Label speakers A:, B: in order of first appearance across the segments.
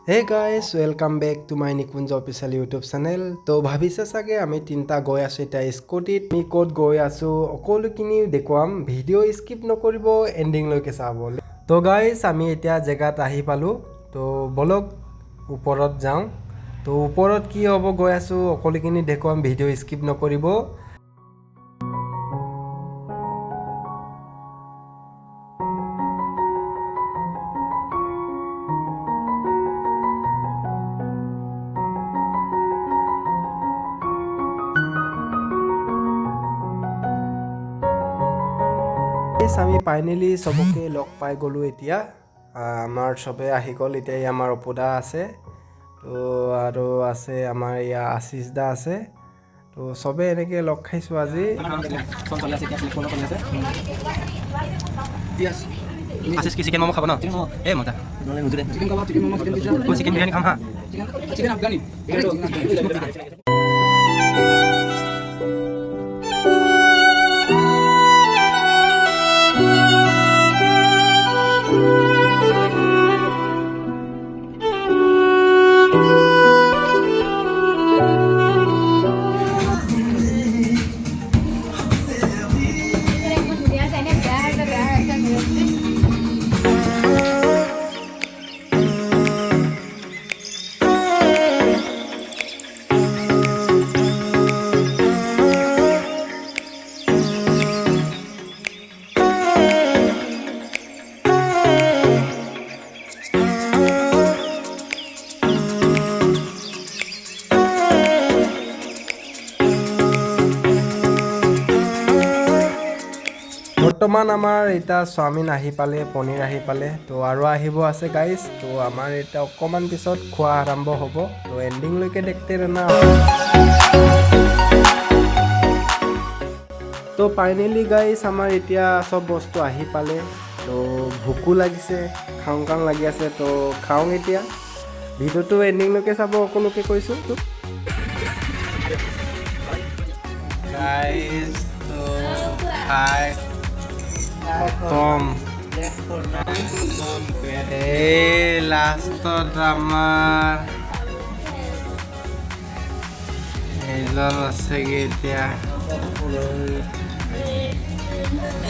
A: Hey guys, welcome back to my Nikunj official YouTube channel. তো ভাবিছে চাগে আমি তিনটা গৈ আছো এতিয়া স্কুটিত আমি ক'ত গৈ আছো সকলোখিনি দেখুৱাম ভিডিঅ' স্কিপ নকৰিব এণ্ডিংলৈকে চাব তো গাইজ আমি এতিয়া জেগাত আহি পালো তো বলক ওপৰত যাওঁ তো ওপৰত কি হ'ব গৈ আছো সকলোখিনি দেখুৱাম ভিডিঅ' স্কিপ নকৰিব আমি ফাইনেলি সবকে লগ পাই গলো এতিয়া আমাৰ সবে আহি গল এতিয়া আমাৰ অপদা আছে তো আৰু আছে আমাৰ ইয়া আশিস দা আছে তো সবে এনেকে লগ খাইছো আজি
B: আশিস কি চিকেন মোমো খাব না এ মজা chicken kebab chicken momo chicken pizza chicken biryani খাম হ্যাঁ চিকেন আফগানি
A: বৰ্তমান আমাৰ এটা চাওমিন আহি পালে পনীৰ আহি পালে তো আৰু আহিব আছে গাইজ তো আমাৰ এটা অকমান পিছত খোৱা আৰম্ভ হ'ব তো এণ্ডিংলৈকে দেখতে रहना তো ফাইনেলি গাইজ আমাৰ এতিয়া সব বস্তু আহি পালে তো ভোকো লাগিছে খাওঁ খাওঁ লাগি আছে তো খাওঁ এতিয়া ভিডিঅ'টো এণ্ডিংলৈকে চাব সকলোকে কৈছোঁ গাইজ তো খাই খতম এই লাষ্টত আমাৰ এইজন আছেগৈ এতিয়া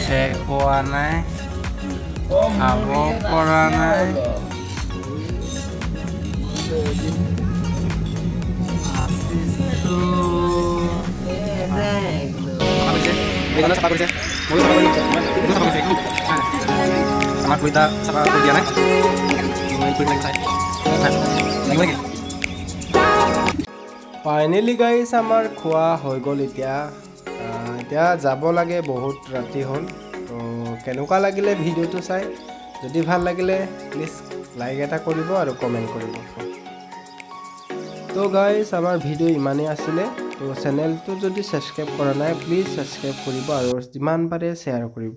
A: শেষ হোৱা নাই খাব পৰা নাই
B: বেগুনা চাফা কৰিছে মই চাফা কৰিছে এইটো চাফা কৰিছে আমাৰ কুইতা চাফা কৰি দিয়া নাই মই কুইতা লাগি চাই লাগিব নেকি
A: ফাইনেলি গাইজ আমাৰ খোৱা হৈ গ'ল এতিয়া এতিয়া যাব লাগে বহুত ৰাতি হ'ল তো কেনেকুৱা লাগিলে ভিডিঅ'টো চাই যদি ভাল লাগিলে প্লিজ লাইক এটা কৰিব আৰু কমেণ্ট কৰিব তো গাইজ আমাৰ ভিডিঅ' ইমানেই আছিলে তো চেনেলটো যদি ছাবস্ক্ৰাইব কৰা নাই প্লিজ ছাবস্ক্ৰাইব কৰিব আৰু যিমান পাৰে শ্বেয়াৰ কৰিব